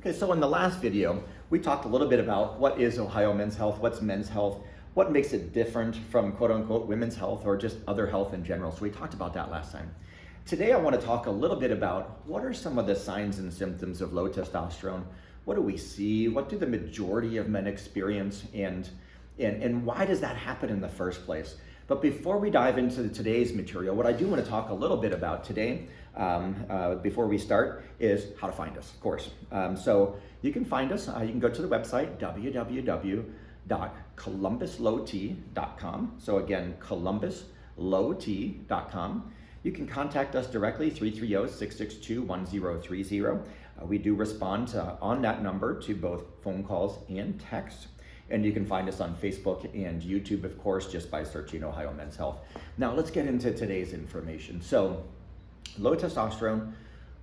Okay, so in the last video, we talked a little bit about what is Ohio Men's Health, what's men's health, what makes it different from quote unquote women's health or just other health in general. So we talked about that last time. Today, I want to talk a little bit about what are some of the signs and symptoms of low testosterone. What do we see? What do the majority of men experience? And why does that happen in the first place? But before we dive into today's material, what I do want to talk a little bit about today, before we start, is how to find us, of course. So you can find us, you can go to the website, www.columbuslowt.com. So again, columbuslowt.com. You can contact us directly, 330-662-1030. We do respond on that number to both phone calls and texts. And you can find us on Facebook and YouTube, of course, just by searching Ohio Men's Health. Now let's get into today's information. So low testosterone,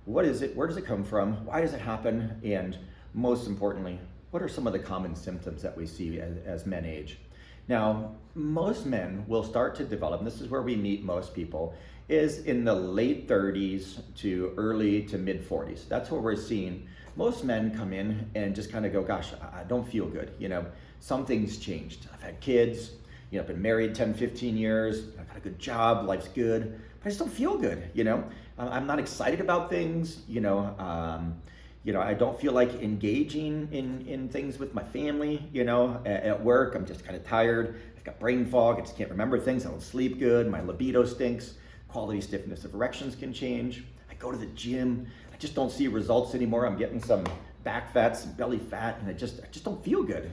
what is it? Where does it come from? Why does it happen? And most importantly, what are some of the common symptoms that we see as men age? Now, most men will start to develop, and this is where we meet most people, is in the late 30s to early to mid 40s. That's where we're seeing most men come in and just kind of go, gosh, I don't feel good. You know, something's changed. I've had kids, you know, I've been married 10, 15 years. I've got a good job, life's good, but I just don't feel good. You know, I'm not excited about things, I don't feel like engaging in things with my family, at work. I'm just kind of tired. I've got brain fog. I just can't remember things. I don't sleep good. My libido stinks. Quality stiffness of erections can change. I go to the gym. I just don't see results anymore. I'm getting some back fat, some belly fat, and I just don't feel good,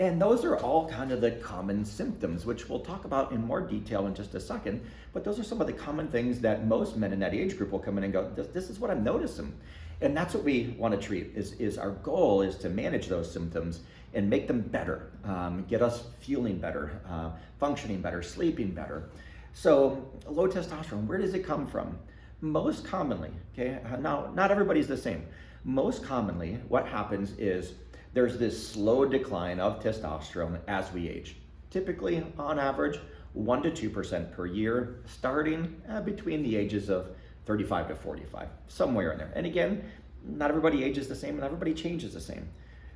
And those are all kind of the common symptoms, which we'll talk about in more detail in just a second. But those are some of the common things that most men in that age group will come in and go, this is what I'm noticing. And that's what we want to treat, is our goal is to manage those symptoms and make them better, get us feeling better, functioning better, sleeping better. So low testosterone, where does it come from? Most commonly, okay, now not everybody's the same. Most commonly, what happens is there's this slow decline of testosterone as we age. Typically, on average, 1 to 2% per year, starting between the ages of 35 to 45, somewhere in there. And again, not everybody ages the same and everybody changes the same.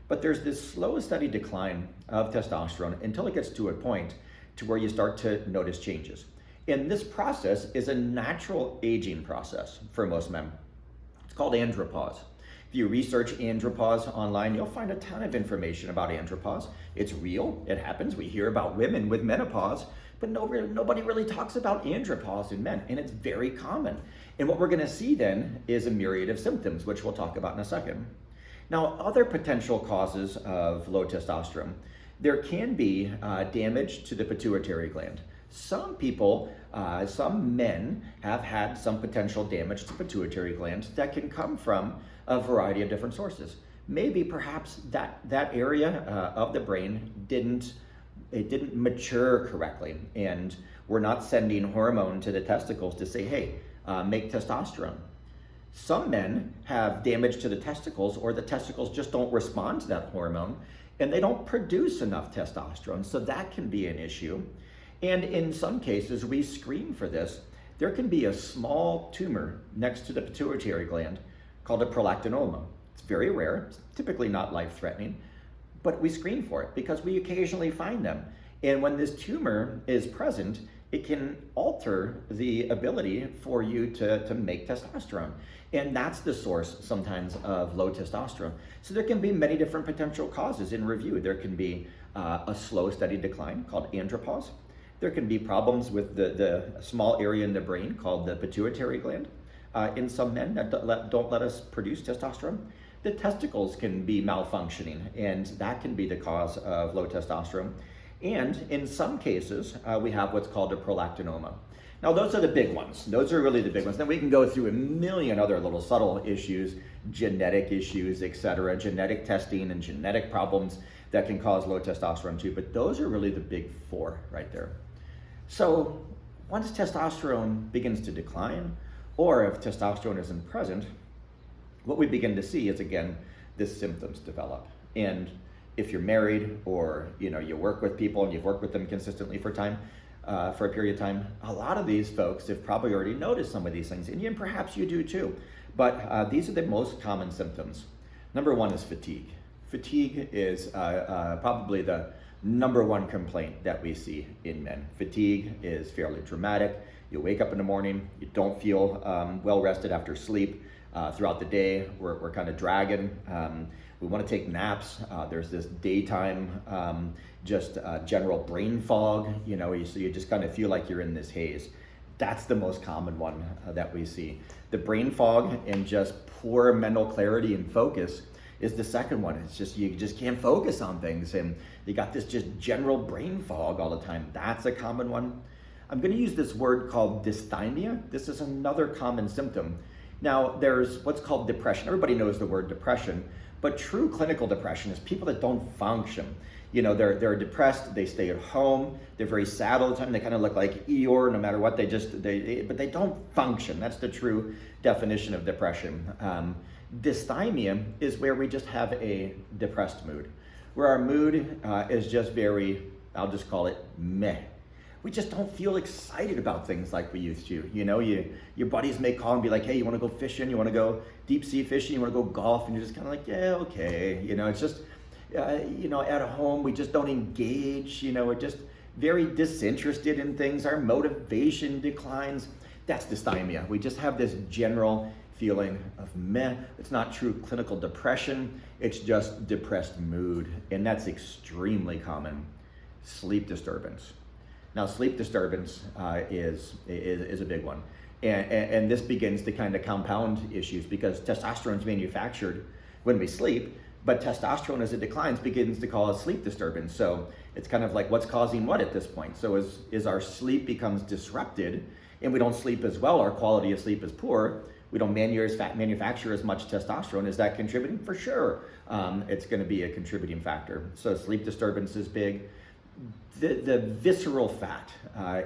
But there's this slow, steady decline of testosterone until it gets to a point to where you start to notice changes. And this process is a natural aging process for most men. It's called andropause. If you research andropause online, you'll find a ton of information about andropause. It's real, it happens. We hear about women with menopause, but nobody really talks about andropause in men, and it's very common. And what we're gonna see then is a myriad of symptoms, which we'll talk about in a second. Now, other potential causes of low testosterone, there can be damage to the pituitary gland. Some people, some men have had some potential damage to pituitary glands that can come from a variety of different sources. Maybe perhaps that area of the brain didn't mature correctly, and we're not sending hormone to the testicles to say, hey, make testosterone. Some men have damage to the testicles, or the testicles just don't respond to that hormone and they don't produce enough testosterone, so that can be an issue. And in some cases, we screen for this. There can be a small tumor next to the pituitary gland called a prolactinoma. It's very rare, it's typically not life-threatening, but we screen for it because we occasionally find them. And when this tumor is present, it can alter the ability for you to make testosterone. And that's the source sometimes of low testosterone. So there can be many different potential causes in review. There can be a slow, steady decline called andropause. There can be problems with the small area in the brain called the pituitary gland in some men that don't let us produce testosterone. The testicles can be malfunctioning, and that can be the cause of low testosterone. And in some cases, we have what's called a prolactinoma. Now, those are the big ones. Those are really the big ones. Then we can go through a million other little subtle issues, genetic issues, etc., genetic testing and genetic problems that can cause low testosterone too. But those are really the big four right there. So once testosterone begins to decline, or if testosterone isn't present, what we begin to see is, again, the symptoms develop. And if you're married, or you work with people and you've worked with them consistently for a period of time, a lot of these folks have probably already noticed some of these things, and perhaps you do too. But these are the most common symptoms. Number one is fatigue. Fatigue is probably the number one complaint that we see in men. Fatigue is fairly dramatic. You wake up in the morning, you don't feel well rested after sleep. Throughout the day, we're kind of dragging. We want to take naps. There's this daytime, general brain fog. So you just kind of feel like you're in this haze. That's the most common one that we see. The brain fog and just poor mental clarity and focus is the second one. It's just, you just can't focus on things, and you got this just general brain fog all the time. That's a common one. I'm going to use this word called dysthymia. This is another common symptom. Now, there's what's called depression. Everybody knows the word depression, but true clinical depression is people that don't function. They're depressed, they stay at home, they're very sad all the time, they kind of look like Eeyore no matter what, but they don't function. That's the true definition of depression. Dysthymia is where we just have a depressed mood, where our mood is just very, I'll just call it meh. We just don't feel excited about things like we used to. Your buddies may call and be like, hey, you want to go fishing? You want to go deep sea fishing? You want to go golf? And you're just kind of like, yeah, okay. It's just, at home, we just don't engage. We're just very disinterested in things. Our motivation declines. That's dysthymia. We just have this general feeling of meh. It's not true clinical depression. It's just depressed mood. And that's extremely common. Sleep disturbance. Now, sleep disturbance is a big one. And this begins to kind of compound issues because testosterone is manufactured when we sleep, but testosterone as it declines begins to cause sleep disturbance. So it's kind of like what's causing what at this point? So as our sleep becomes disrupted and we don't sleep as well, our quality of sleep is poor, we don't manufacture as much testosterone, is that contributing? For sure, it's going to be a contributing factor. So sleep disturbance is big. The visceral fat.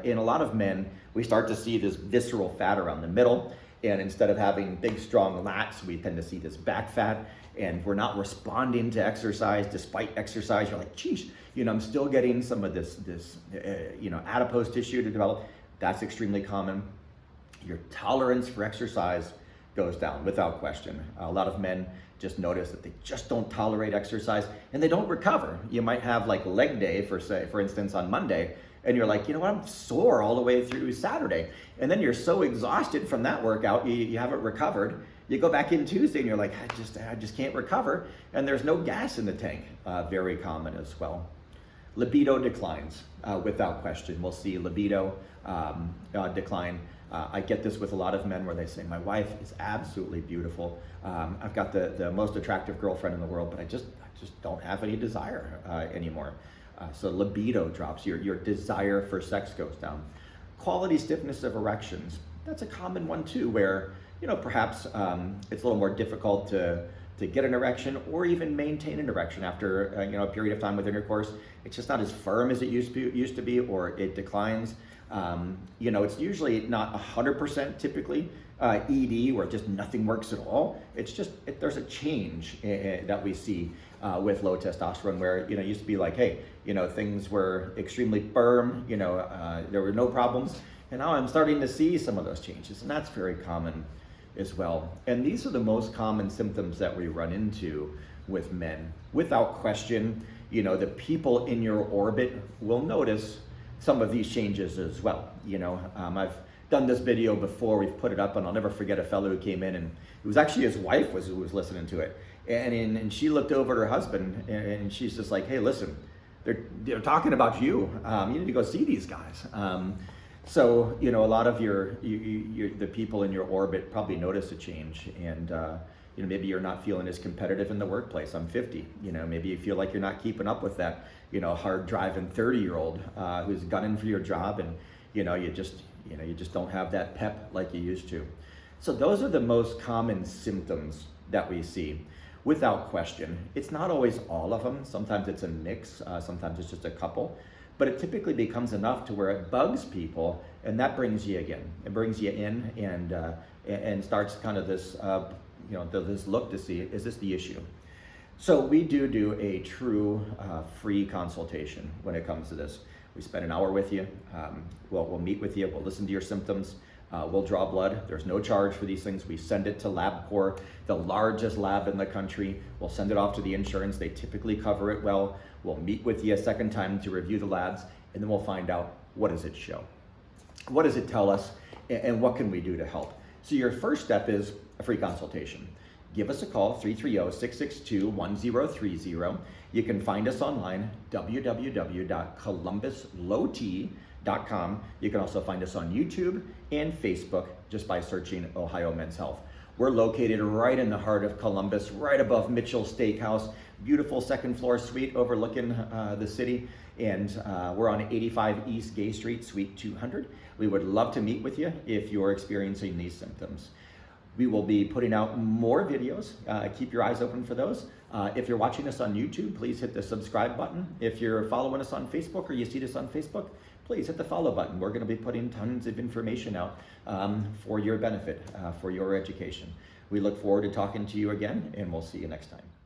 In a lot of men, we start to see this visceral fat around the middle, and instead of having big, strong lats, we tend to see this back fat, and we're not responding to exercise. Despite exercise, you're like, geez, I'm still getting some of this adipose tissue to develop. That's extremely common. Your tolerance for exercise goes down without question. A lot of men just notice that they just don't tolerate exercise and they don't recover. You might have like leg day for instance on Monday, and you're like, I'm sore all the way through Saturday. And then you're so exhausted from that workout, you haven't recovered. You go back in Tuesday and you're like, I just can't recover. And there's no gas in the tank. Very common as well. Libido declines without question. We'll see libido decline. I get this with a lot of men where they say, my wife is absolutely beautiful. I've got the most attractive girlfriend in the world, but I just don't have any desire anymore. So libido drops, your desire for sex goes down. Quality stiffness of erections, that's a common one too, where perhaps it's a little more difficult to get an erection or even maintain an erection after a period of time with intercourse. It's just not as firm as it used to be, or it declines. It's usually not 100% typically ED, where just nothing works at all. It's just there's a change that we see with low testosterone, where it used to be like, hey, things were extremely firm, there were no problems, and now I'm starting to see some of those changes, and that's very common as well. And these are the most common symptoms that we run into with men. Without question, the people in your orbit will notice some of these changes as well. I've done this video before, we've put it up, and I'll never forget a fellow who came in, and it was actually his wife who was listening to it. And she looked over at her husband, and she's just like, hey, listen, they're talking about you. You need to go see these guys. So, a lot of the people in your orbit probably notice a change, and maybe you're not feeling as competitive in the workplace. I'm 50, maybe you feel like you're not keeping up with that, hard driving 30-year-old who's gunning for your job, and you just don't have that pep like you used to. So those are the most common symptoms that we see. Without question, it's not always all of them. Sometimes it's a mix. Sometimes it's just a couple. But it typically becomes enough to where it bugs people, and that brings you again. It brings you in and starts kind of this, this look to see, is this the issue? So we do a true free consultation when it comes to this. We spend an hour with you. We'll meet with you. We'll listen to your symptoms. We'll draw blood. There's no charge for these things. We send it to LabCorp, the largest lab in the country. We'll send it off to the insurance. They typically cover it well. We'll meet with you a second time to review the labs, and then we'll find out, what does it show? What does it tell us, and what can we do to help? So your first step is a free consultation. Give us a call, 330-662-1030. You can find us online, www.columbuslowt.com. You can also find us on YouTube and Facebook just by searching Ohio Men's Health. We're located right in the heart of Columbus, right above Mitchell Steakhouse, beautiful second floor suite overlooking the city. And we're on 85 East Gay Street, Suite 200. We would love to meet with you if you're experiencing these symptoms. We will be putting out more videos. Keep your eyes open for those. If you're watching us on YouTube, please hit the subscribe button. If you're following us on Facebook or you see us on Facebook, please hit the follow button. We're going to be putting tons of information out for your benefit, for your education. We look forward to talking to you again, and we'll see you next time.